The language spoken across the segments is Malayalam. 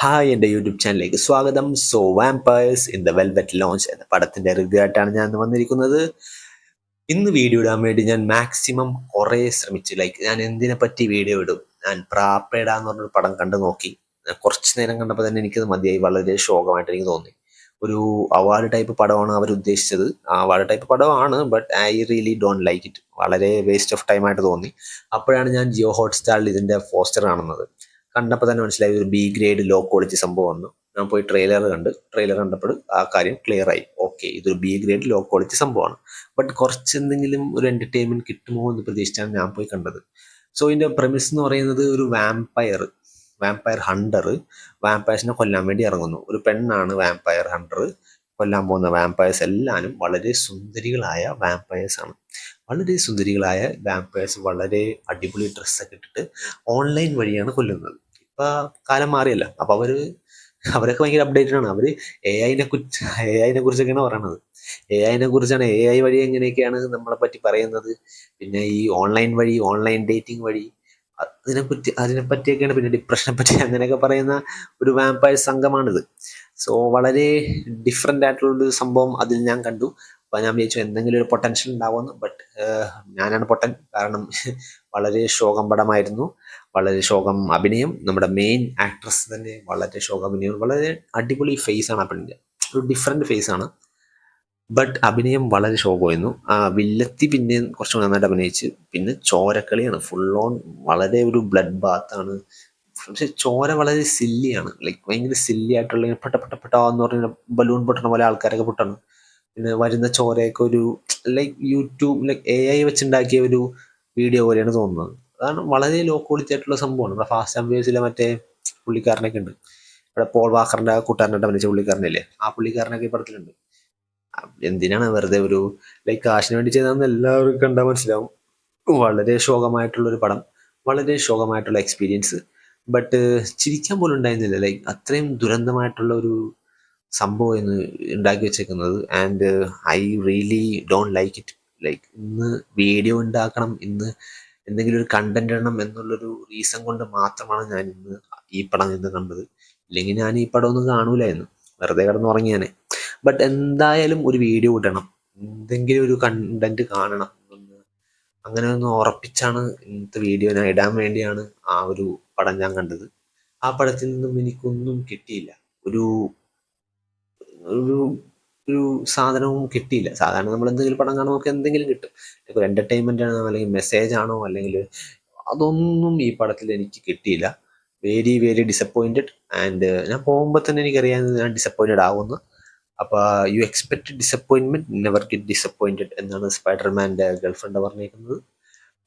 ഹായ്, എൻ്റെ യൂട്യൂബ് ചാനലിലേക്ക് സ്വാഗതം. So vampires in the velvet launch എന്ന പടത്തിൻ്റെ റിവ്യൂ ആയിട്ടാണ് ഞാൻ ഇന്ന് വന്നിരിക്കുന്നത്. ഇന്ന് വീഡിയോ ഇടാൻ വേണ്ടി ഞാൻ മാക്സിമം കുറേ ശ്രമിച്ചു. ഞാൻ എന്തിനെ പറ്റി വീഡിയോ ഇടും. ഞാൻ പ്രാപ്പേഡ എന്ന് പറഞ്ഞൊരു പടം കണ്ടു നോക്കി. കുറച്ച് നേരം കണ്ടപ്പോൾ തന്നെ എനിക്കത് മതിയായി. വളരെ ശോകമായിട്ട് എനിക്ക് തോന്നി. ഒരു അവാർഡ് ടൈപ്പ് പടമാണ് അവർ ഉദ്ദേശിച്ചത്. അവാർഡ് ടൈപ്പ് പടമാണ്, but I really don't like it. വളരെ വേസ്റ്റ് ഓഫ് ടൈം ആയിട്ട് തോന്നി. അപ്പോഴാണ് ഞാൻ ജിയോ ഹോട്ട്സ്റ്റാറിൽ ഇതിൻ്റെ പോസ്റ്റർ കാണുന്നത്. കണ്ടപ്പോൾ തന്നെ മനസ്സിലായി ഒരു ബി ഗ്രേഡ് ലോ ക്വാളിറ്റി സംഭവം വന്നു. ഞാൻ പോയി ട്രെയിലർ കണ്ടപ്പോൾ ആ കാര്യം ക്ലിയർ ആയി. ഓക്കെ, ഇതൊരു ബി ഗ്രേഡ് ലോ ക്വാളിറ്റി സംഭവമാണ്. ബട്ട് കുറച്ചെന്തെങ്കിലും ഒരു എൻ്റർടൈൻമെൻറ്റ് കിട്ടുമോ എന്ന് പ്രതീക്ഷിച്ചാണ് ഞാൻ പോയി കണ്ടത്. സോ ഇതിൻ്റെ പ്രമിസ് എന്ന് പറയുന്നത് ഒരു വാമ്പയർ ഹണ്ടർ വാമ്പയേഴ്സിനെ കൊല്ലാൻ വേണ്ടി ഇറങ്ങുന്നു. ഒരു പെണ്ണാണ് വാമ്പയർ ഹണ്ടർ. കൊല്ലാൻ പോകുന്ന വാമ്പയേഴ്സ് എല്ലാവരും വളരെ സുന്ദരികളായ വാമ്പയേഴ്സ് ആണ്. വളരെ സുന്ദരികളായ വാമ്പയേഴ്സ് വളരെ അടിപൊളി ഡ്രസ്സൊക്കെ ഇട്ടിട്ട് ഓൺലൈൻ വഴിയാണ് കൊല്ലുന്നത്. ഇപ്പം കാലം മാറിയല്ല. അപ്പോൾ അവരൊക്കെ ഭയങ്കര അപ്ഡേറ്റഡ് ആണ്. അവർ എ ഐനെ കുറിച്ചൊക്കെയാണ് പറയണത്. എ ഐ വഴി എങ്ങനെയൊക്കെയാണ് നമ്മളെ പറ്റി പറയുന്നത്. പിന്നെ ഈ ഓൺലൈൻ ഡേറ്റിംഗ് വഴി അതിനെപ്പറ്റിയൊക്കെയാണ്. പിന്നെ ഡിപ്രഷനെ പറ്റി അങ്ങനെയൊക്കെ പറയുന്ന ഒരു വാമ്പയർ സംഘമാണിത്. സോ വളരെ ഡിഫറെൻ്റ് ആയിട്ടുള്ളൊരു സംഭവം അതിൽ ഞാൻ കണ്ടു. അപ്പോൾ ഞാൻ വിചാരിച്ചു എന്തെങ്കിലും ഒരു പൊട്ടൻഷ്യൽ ഉണ്ടാവുമെന്ന്. ബട്ട് ഞാനാണ് പൊട്ടൻ. കാരണം വളരെ ശോകം പടമായിരുന്നു. വളരെ ശോകം അഭിനയം. നമ്മുടെ മെയിൻ ആക്ട്രസ് തന്നെ വളരെ ശോകം അഭിനയം. വളരെ അടിപൊളി ഫേസാണ് ആ പെണ്ണിൻ്റെ. ഒരു ഡിഫറെൻറ്റ് ഫേസാണ്. ബട്ട് അഭിനയം വളരെ ശോകമായിരുന്നു. വില്ലത്തി പിന്നെ കുറച്ച് നന്നായിട്ട് അഭിനയിച്ച്. പിന്നെ ചോരക്കളിയാണ് ഫുൾ ഓൺ. വളരെ ഒരു ബ്ലഡ് ബാത്താണ്. പക്ഷെ ചോര വളരെ സില്ലിയാണ്. ഭയങ്കര സില്ലി ആയിട്ടുള്ള പെട്ട എന്ന് പറഞ്ഞാൽ ബലൂൺ പൊട്ടണ പോലെ ആൾക്കാരൊക്കെ പൊട്ടണം. പിന്നെ വരുന്ന ചോരയൊക്കെ ഒരു AI വെച്ചുണ്ടാക്കിയ ഒരു വീഡിയോ പോലെയാണ് തോന്നുന്നത്. അതാണ് വളരെ ലോ ക്വാളിറ്റി ആയിട്ടുള്ള സംഭവമാണ്. നമ്മുടെ ഫാസ്റ്റ് ആൻഡ് ഫ്യൂരിയസിലെ മറ്റേ പുള്ളിക്കാരനൊക്കെ ഉണ്ട്. ഇവിടെ പോൾ വാക്കറിൻ്റെ കൂട്ടുകാരനായിട്ട് അഭിനയിച്ച പുള്ളിക്കാരനില്ലേ, ആ പുള്ളിക്കാരനൊക്കെ ഈ പടത്തിലുണ്ട്. എന്തിനാണ് വെറുതെ ഒരു കാശിന് വേണ്ടി ചെയ്തതെന്ന് എല്ലാവർക്കും കണ്ടാൽ മനസ്സിലാവും. വളരെ ശോകമായിട്ടുള്ളൊരു പടം. വളരെ ശോകമായിട്ടുള്ള എക്സ്പീരിയൻസ്. ബട്ട് ചിരിക്കാൻ പോലും ഉണ്ടായിരുന്നില്ല. അത്രയും ദുരന്തമായിട്ടുള്ള ഒരു സംഭവം ഇന്ന് ഉണ്ടാക്കി വെച്ചേക്കുന്നത്. And I really don't like it. ഇന്ന് വീഡിയോ ഉണ്ടാക്കണം, ഇന്ന് എന്തെങ്കിലും ഒരു കണ്ടന്റ് ഇടണം എന്നുള്ളൊരു റീസൺ കൊണ്ട് മാത്രമാണ് ഞാൻ ഇന്ന് ഈ പടം കണ്ടത്. ഇല്ലെങ്കിൽ ഞാൻ ഈ പടം ഒന്നും കാണൂലായിരുന്നു. വെറുതെ കിടന്നുറങ്ങിയാനെ. ബട്ട് എന്തായാലും ഒരു വീഡിയോ ഇടണം, എന്തെങ്കിലും ഒരു കണ്ടന്റ് കാണണം അങ്ങനെ ഒന്ന് ഉറപ്പിച്ചാണ് ഇന്നത്തെ വീഡിയോ ഞാൻ ഇടാൻ വേണ്ടിയാണ് ആ ഒരു പടം ഞാൻ കണ്ടത്. ആ പടത്തിൽ നിന്നും എനിക്കൊന്നും കിട്ടിയില്ല. ഒരു ഒരു ഒരു സാധനവും കിട്ടിയില്ല. സാധാരണ നമ്മൾ എന്തെങ്കിലും പടം കാണുമ്പോൾ നമുക്ക് എന്തെങ്കിലും കിട്ടും. ഒരു എൻ്റർടൈൻമെൻ്റ് ആണോ അല്ലെങ്കിൽ മെസ്സേജ് ആണോ അല്ലെങ്കിൽ അതൊന്നും ഈ പടത്തിൽ എനിക്ക് കിട്ടിയില്ല. Very very disappointed. ആൻഡ് ഞാൻ പോകുമ്പോൾ തന്നെ എനിക്കറിയാവുന്നത് ഞാൻ ഡിസപ്പോയിൻറ്റഡ് ആവുമെന്ന്. അപ്പോൾ you expect disappointment, never get disappointed എന്നാണ് സ്പൈഡർമാൻ്റെ ഗേൾഫ്രണ്ട് പറഞ്ഞിരിക്കുന്നത്.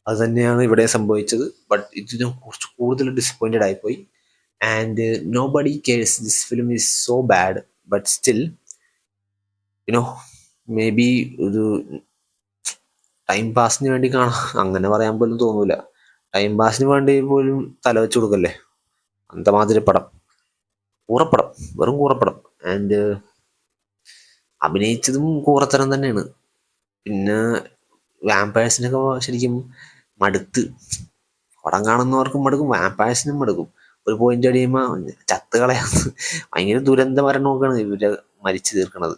അത് തന്നെയാണ് ഇവിടെ സംഭവിച്ചത്. ബട്ട് ഇതിന് കുറച്ച് കൂടുതൽ ഡിസപ്പോയിൻറ്റഡ് ആയിപ്പോയി. And nobody cares. This film is so bad. But still may be ഒരു ടൈം പാസിന് വേണ്ടി കാണാം, അങ്ങനെ പറയാൻ പോലും തോന്നൂല. ടൈം പാസിന് വേണ്ടി പോലും തല വെച്ച് കൊടുക്കല്ലേ അന്തമാതിരി പടം. കൂറപ്പടം, വെറും കൂറപ്പടം. ആൻഡ് അഭിനയിച്ചതും കൂറത്തരം തന്നെയാണ്. പിന്നെ വാമ്പയേഴ്സിനൊക്കെ ശരിക്കും മടുത്ത്. പടം കാണുന്നവർക്കും മടുക്കും, വാമ്പയേഴ്സിനും മടുക്കും. ഒരു പോയിന്റ് അടിയുമ്പോൾ ചത്ത് കളയാന്ന്. ഭയങ്കര ദുരന്ത മരണമൊക്കെയാണ് ഇവര് മരിച്ചു തീർക്കണത്.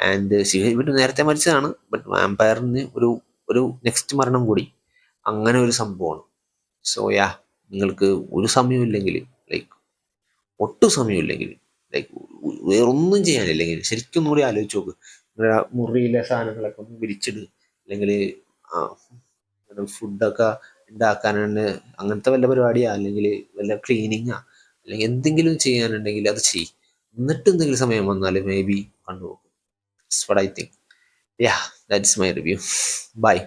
ആൻഡ് ഇവർ നേരത്തെ മരിച്ചതാണ്. ബട്ട് വാമ്പയറിന് ഒരു നെക്സ്റ്റ് മരണം കൂടി, അങ്ങനെ ഒരു സംഭവമാണ്. സോ നിങ്ങൾക്ക് ഒരു സമയമില്ലെങ്കിൽ, ഒട്ടും സമയമില്ലെങ്കിൽ, വേറൊന്നും ചെയ്യാനില്ലെങ്കിൽ ശരിക്കും ഒന്നുകൂടി ആലോചിച്ച് നോക്ക്. നിങ്ങളുടെ മുറിയിലെ സാധനങ്ങളൊക്കെ ഒന്ന് വിരിച്ചിട്. അല്ലെങ്കിൽ ഫുഡൊക്കെ ഉണ്ടാക്കാനാണ് അങ്ങനത്തെ വല്ല പരിപാടിയാ, അല്ലെങ്കിൽ വല്ല ക്ലീനിങ്ങാ, അല്ലെങ്കിൽ എന്തെങ്കിലും ചെയ്യാനുണ്ടെങ്കിൽ അത് ചെയ്യും. എന്നിട്ട് എന്തെങ്കിലും സമയം വന്നാൽ മേ ബി കണ്ടുപോകും. That's what I think. Yeah, that's my review. Bye.